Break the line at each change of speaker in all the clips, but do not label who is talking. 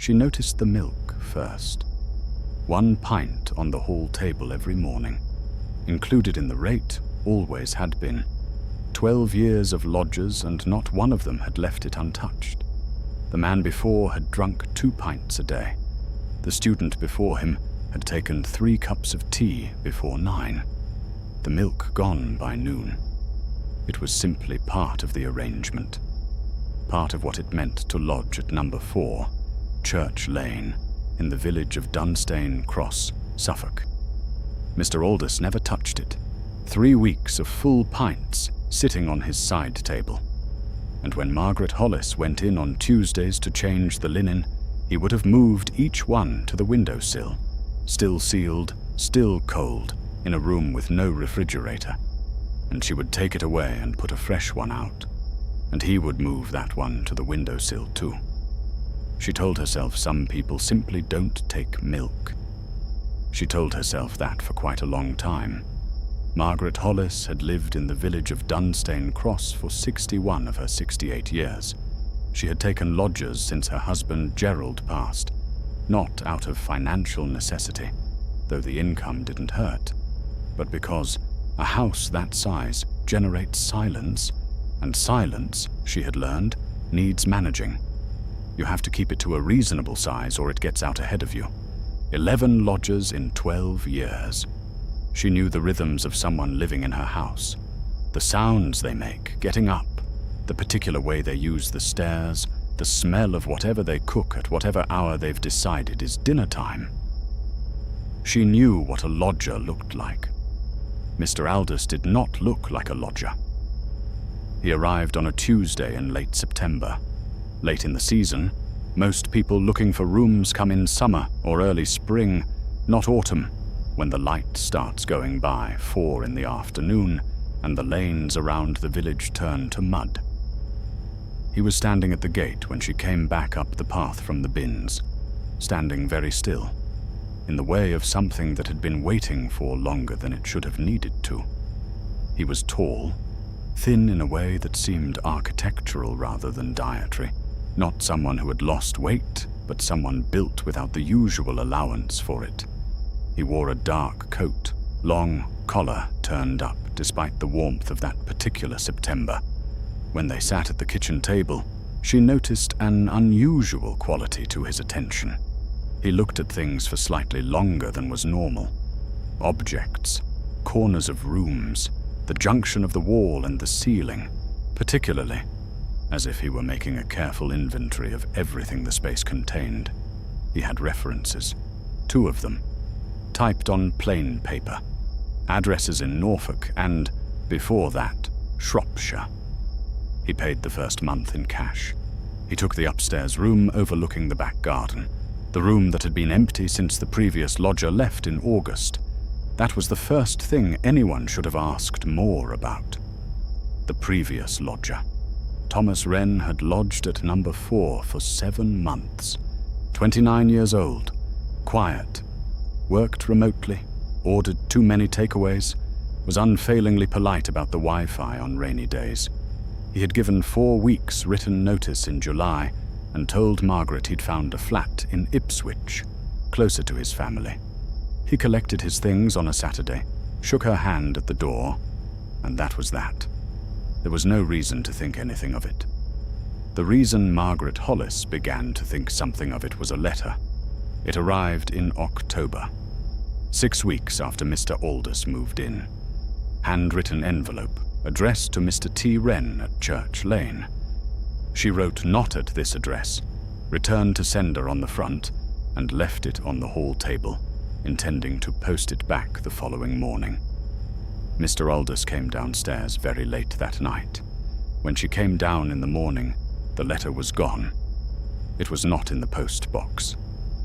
She noticed the milk first. 1 pint on the hall table every morning. Included in the rate, always had been. 12 years of lodgers, and not one of them had left it untouched. The man before had drunk 2 pints a day. The student before him had taken 3 cups of tea before 9. The milk gone by noon. It was simply part of the arrangement. Part of what it meant to lodge at number 4, Church Lane, in the village of Dunstane Cross, Suffolk. Mr. Aldous never touched it. 3 weeks of full pints sitting on his side table. And when Margaret Hollis went in on Tuesdays to change the linen, he would have moved each one to the windowsill, still sealed, still cold, in a room with no refrigerator. And she would take it away and put a fresh one out, and he would move that one to the windowsill too. She told herself some people simply don't take milk. She told herself that for quite a long time. Margaret Hollis had lived in the village of Dunstane Cross for 61 of her 68 years. She had taken lodgers since her husband Gerald passed, not out of financial necessity, though the income didn't hurt, but because a house that size generates silence, and silence, she had learned, needs managing. You have to keep it to a reasonable size or it gets out ahead of you. 11 lodgers in 12 years. She knew the rhythms of someone living in her house, the sounds they make getting up, the particular way they use the stairs, the smell of whatever they cook at whatever hour they've decided is dinner time. She knew what a lodger looked like. Mr. Aldous did not look like a lodger. He arrived on a Tuesday in late September. Late in the season, most people looking for rooms come in summer or early spring, not autumn, when the light starts going by 4 in the afternoon and the lanes around the village turn to mud. He was standing at the gate when she came back up the path from the bins, standing very still, in the way of something that had been waiting for longer than it should have needed to. He was tall, thin in a way that seemed architectural rather than dietary. Not someone who had lost weight, but someone built without the usual allowance for it. He wore a dark coat, long collar turned up despite the warmth of that particular September. When they sat at the kitchen table, she noticed an unusual quality to his attention. He looked at things for slightly longer than was normal. Objects, corners of rooms, the junction of the wall and the ceiling, particularly, as if he were making a careful inventory of everything the space contained. He had references, 2 of them, typed on plain paper, addresses in Norfolk and, before that, Shropshire. He paid the first month in cash. He took the upstairs room overlooking the back garden, the room that had been empty since the previous lodger left in August. That was the first thing anyone should have asked more about. The previous lodger. Thomas Wren had lodged at number 4 for 7 months. 29 years old, quiet, worked remotely, ordered too many takeaways, was unfailingly polite about the Wi-Fi on rainy days. He had given 4 weeks written notice in July and told Margaret he'd found a flat in Ipswich, closer to his family. He collected his things on a Saturday, shook her hand at the door, and that was that. There was no reason to think anything of it. The reason Margaret Hollis began to think something of it was a letter. It arrived in October, 6 weeks after Mr. Aldous moved in. Handwritten envelope, addressed to Mr. T. Wren at Church Lane. She wrote not at this address, returned to sender on the front, and left it on the hall table, intending to post it back the following morning. Mr. Aldous came downstairs very late that night. When she came down in the morning, the letter was gone. It was not in the post box,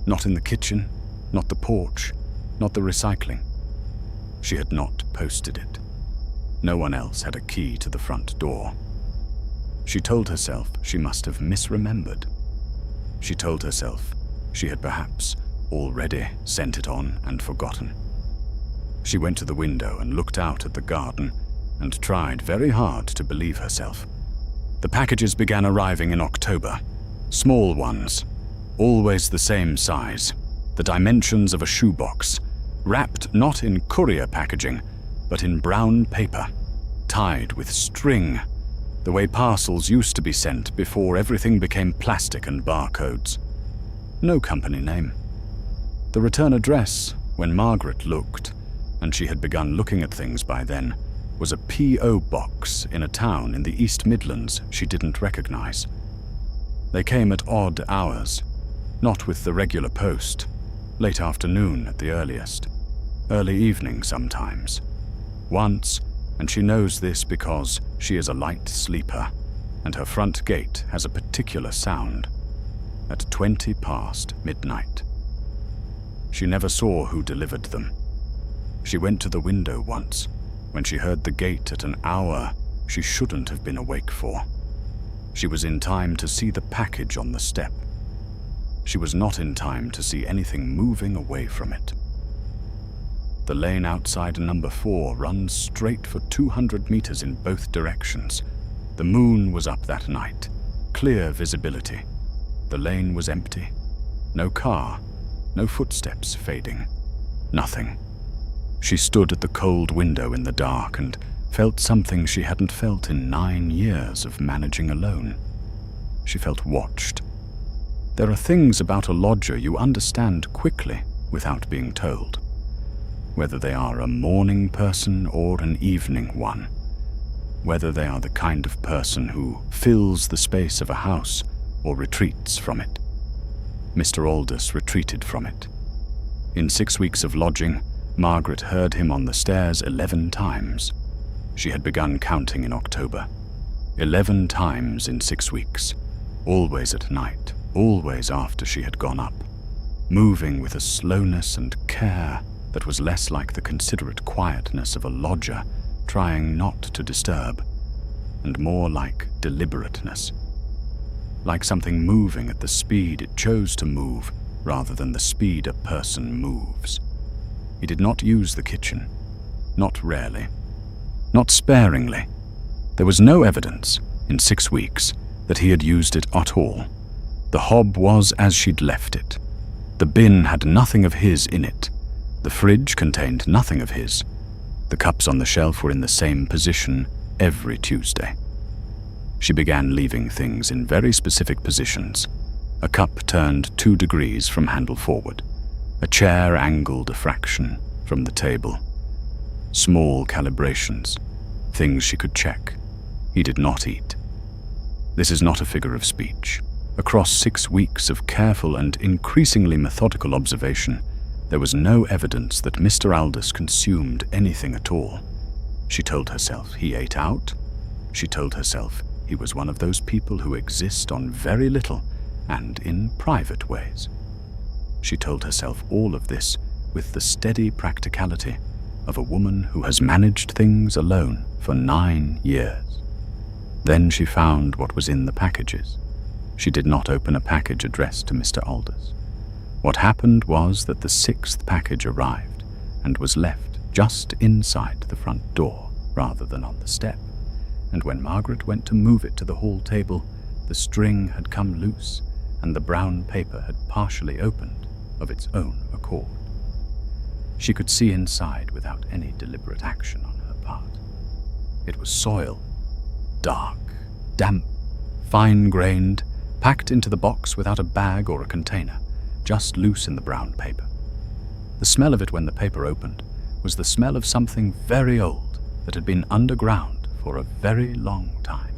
not in the kitchen, not the porch, not the recycling. She had not posted it. No one else had a key to the front door. She told herself she must have misremembered. She told herself she had perhaps already sent it on and forgotten. She went to the window and looked out at the garden and tried very hard to believe herself. The packages began arriving in October. Small ones. Always the same size, the dimensions of a shoebox, wrapped not in courier packaging, but in brown paper, tied with string, the way parcels used to be sent before everything became plastic and barcodes. No company name. The return address, when Margaret looked, and she had begun looking at things by then, was a P.O. box in a town in the East Midlands she didn't recognize. They came at odd hours, not with the regular post, late afternoon at the earliest, early evening sometimes. Once, and she knows this because she is a light sleeper, and her front gate has a particular sound, at 20 past midnight. She never saw who delivered them. She went to the window once, when she heard the gate at an hour she shouldn't have been awake for. She was in time to see the package on the step. She was not in time to see anything moving away from it. The lane outside number 4 runs straight for 200 meters in both directions. The moon was up that night, clear visibility. The lane was empty. No car, no footsteps fading. Nothing. She stood at the cold window in the dark and felt something she hadn't felt in 9 years of managing alone. She felt watched. There are things about a lodger you understand quickly without being told, whether they are a morning person or an evening one, whether they are the kind of person who fills the space of a house or retreats from it. Mr. Aldous retreated from it. In 6 weeks of lodging, Margaret heard him on the stairs 11 times. She had begun counting in October. 11 times in 6 weeks, always at night, always after she had gone up, moving with a slowness and care that was less like the considerate quietness of a lodger trying not to disturb, and more like deliberateness, like something moving at the speed it chose to move rather than the speed a person moves. He did not use the kitchen, not rarely, not sparingly. There was no evidence, in 6 weeks, that he had used it at all. The hob was as she'd left it. The bin had nothing of his in it. The fridge contained nothing of his. The cups on the shelf were in the same position every Tuesday. She began leaving things in very specific positions. A cup turned 2 degrees from handle forward. A chair angled a fraction from the table. Small calibrations, things she could check. He did not eat. This is not a figure of speech. Across 6 weeks of careful and increasingly methodical observation, there was no evidence that Mr. Aldous consumed anything at all. She told herself he ate out. She told herself he was one of those people who exist on very little and in private ways. She told herself all of this with the steady practicality of a woman who has managed things alone for 9 years. Then she found what was in the packages. She did not open a package addressed to Mr. Aldous. What happened was that the 6th package arrived and was left just inside the front door rather than on the step. And when Margaret went to move it to the hall table, the string had come loose and the brown paper had partially opened of its own accord. She could see inside without any deliberate action on her part. It was soil, dark, damp, fine-grained, packed into the box without a bag or a container, just loose in the brown paper. The smell of it when the paper opened was the smell of something very old that had been underground for a very long time.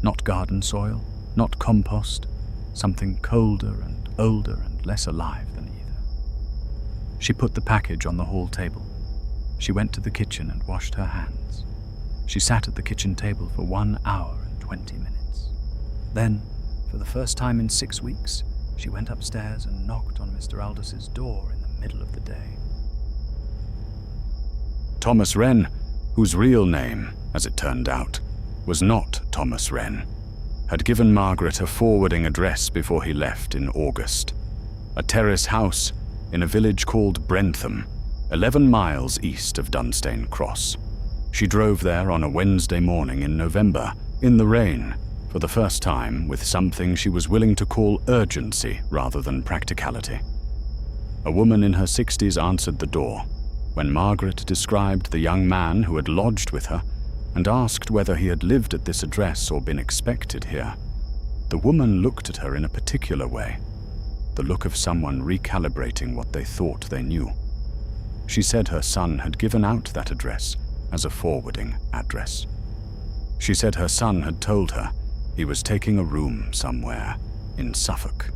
Not garden soil, not compost, something colder and older and less alive than either. She put the package on the hall table. She went to the kitchen and washed her hands. She sat at the kitchen table for 1 hour and 20 minutes. Then, for the first time in 6 weeks, she went upstairs and knocked on Mr. Aldous's door in the middle of the day. Thomas Wren, whose real name, as it turned out, was not Thomas Wren, had given Margaret a forwarding address before he left in August. A terrace house in a village called Brentham, 11 miles east of Dunstane Cross. She drove there on a Wednesday morning in November, in the rain, for the first time with something she was willing to call urgency rather than practicality. A woman in her 60s answered the door when Margaret described the young man who had lodged with her and asked whether he had lived at this address or been expected here. The woman looked at her in a particular way, the look of someone recalibrating what they thought they knew. She said her son had given out that address as a forwarding address. She said her son had told her he was taking a room somewhere in Suffolk,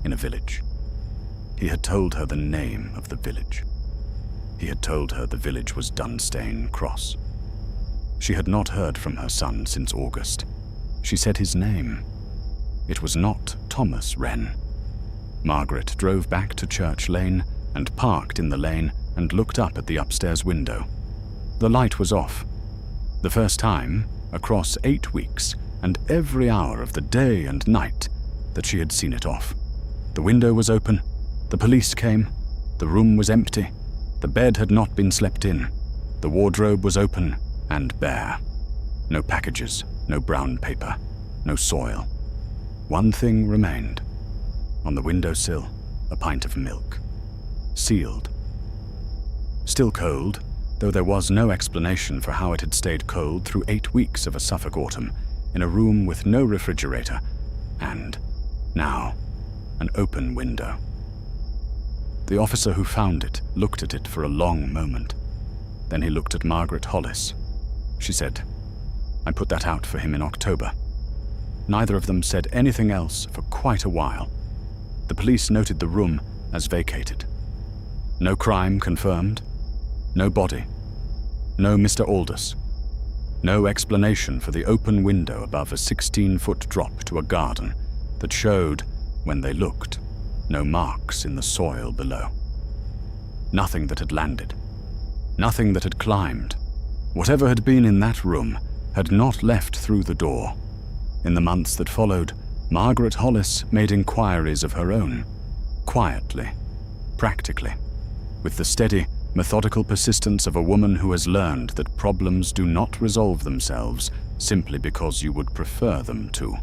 in a village. He had told her the name of the village. He had told her the village was Dunstane Cross. She had not heard from her son since August. She said his name. It was not Thomas Wren. Margaret drove back to Church Lane and parked in the lane and looked up at the upstairs window. The light was off. The first time, across 8 weeks, and every hour of the day and night, that she had seen it off. The window was open. The police came. The room was empty. The bed had not been slept in. The wardrobe was open and bare. No packages, no brown paper, no soil. One thing remained. On the windowsill, a pint of milk. Sealed. Still cold, though there was no explanation for how it had stayed cold through 8 weeks of a Suffolk autumn, in a room with no refrigerator, and, now, an open window. The officer who found it looked at it for a long moment. Then he looked at Margaret Hollis. She said, "I put that out for him in October." Neither of them said anything else for quite a while. The police noted the room as vacated. No crime confirmed. No body. No Mr. Aldous. No explanation for the open window above a 16-foot drop to a garden that showed, when they looked, no marks in the soil below. Nothing that had landed. Nothing that had climbed. Whatever had been in that room had not left through the door. In the months that followed, Margaret Hollis made inquiries of her own, quietly, practically, with the steady, methodical persistence of a woman who has learned that problems do not resolve themselves simply because you would prefer them to.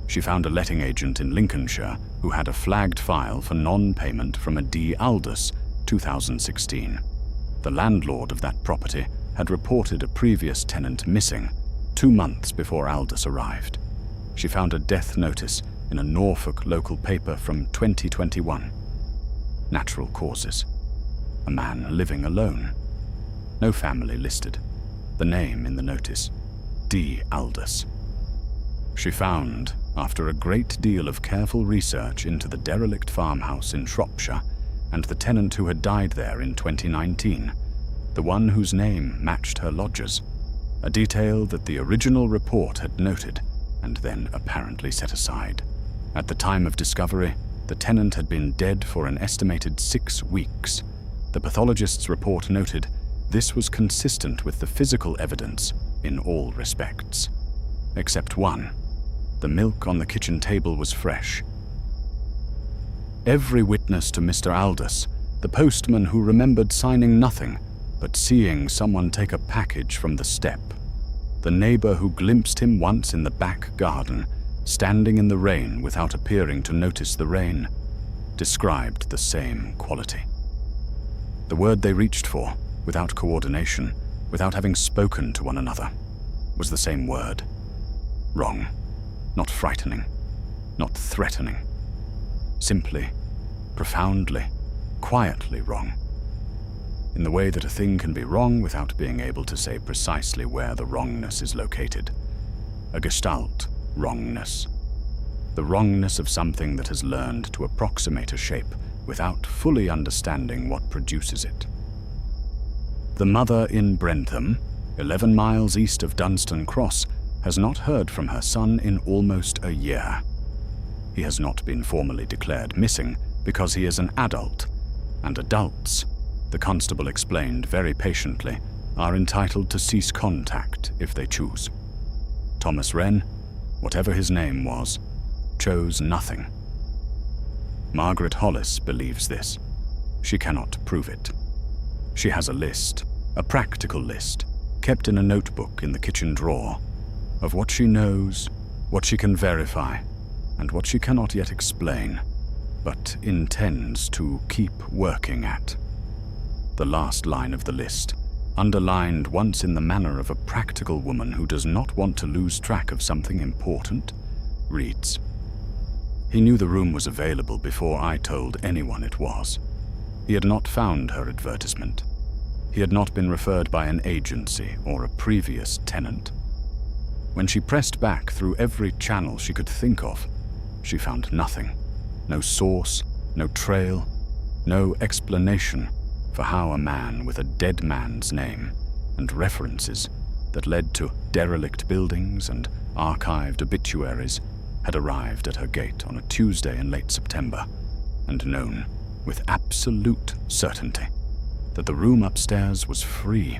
She found a letting agent in Lincolnshire who had a flagged file for non-payment from a D. Aldous, 2016. The landlord of that property had reported a previous tenant missing 2 months before Aldous arrived. She found a death notice in a Norfolk local paper from 2021. Natural causes. A man living alone. No family listed. The name in the notice, D. Aldous. She found, after a great deal of careful research into the derelict farmhouse in Shropshire and the tenant who had died there in 2019, the one whose name matched her lodger's, a detail that the original report had noted and then apparently set aside. At the time of discovery, the tenant had been dead for an estimated 6 weeks. The pathologist's report noted this was consistent with the physical evidence in all respects. Except one. The milk on the kitchen table was fresh. Every witness to Mr. Aldous, the postman who remembered signing nothing but seeing someone take a package from the step, the neighbor who glimpsed him once in the back garden, standing in the rain without appearing to notice the rain, described the same quality. The word they reached for, without coordination, without having spoken to one another, was the same word. Wrong. Not frightening. Not threatening. Simply, profoundly, quietly wrong. In the way that a thing can be wrong without being able to say precisely where the wrongness is located. A gestalt wrongness. The wrongness of something that has learned to approximate a shape without fully understanding what produces it. The mother in Brentham, 11 miles east of Dunstane Cross, has not heard from her son in almost a year. He has not been formally declared missing because he is an adult, and adults, the constable explained very patiently, are entitled to cease contact if they choose. Thomas Wren, whatever his name was, chose nothing. Margaret Hollis believes this. She cannot prove it. She has a list, a practical list, kept in a notebook in the kitchen drawer, of what she knows What she can verify, and what she cannot yet explain, but intends to keep working at. The last line of the list, underlined once in the manner of a practical woman who does not want to lose track of something important, reads, "He knew the room was available before I told anyone it was. He had not found her advertisement. He had not been referred by an agency or a previous tenant. When she pressed back through every channel she could think of, she found nothing. No source, no trail, no explanation for how a man with a dead man's name and references that led to derelict buildings and archived obituaries had arrived at her gate on a Tuesday in late September and known with absolute certainty that the room upstairs was free,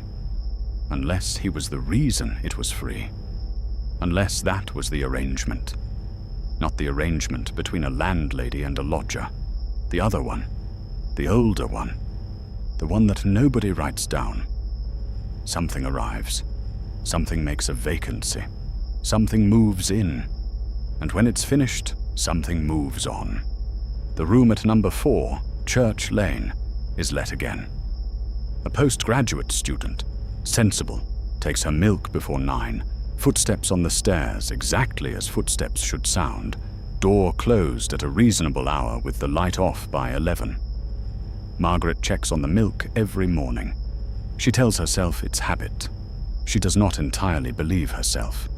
unless he was the reason it was free, unless that was the arrangement. Not the arrangement between a landlady and a lodger, the other one, the older one, the one that nobody writes down. Something arrives, something makes a vacancy, something moves in, and when it's finished, something moves on. The room at number 4, Church Lane, is let again. A postgraduate student, sensible, takes her milk before 9, footsteps on the stairs exactly as footsteps should sound, door closed at a reasonable hour with the light off by 11. Margaret checks on the milk every morning. She tells herself it's habit. She does not entirely believe herself.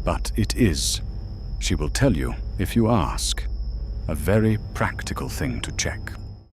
But it is, she will tell you if you ask, a very practical thing to check.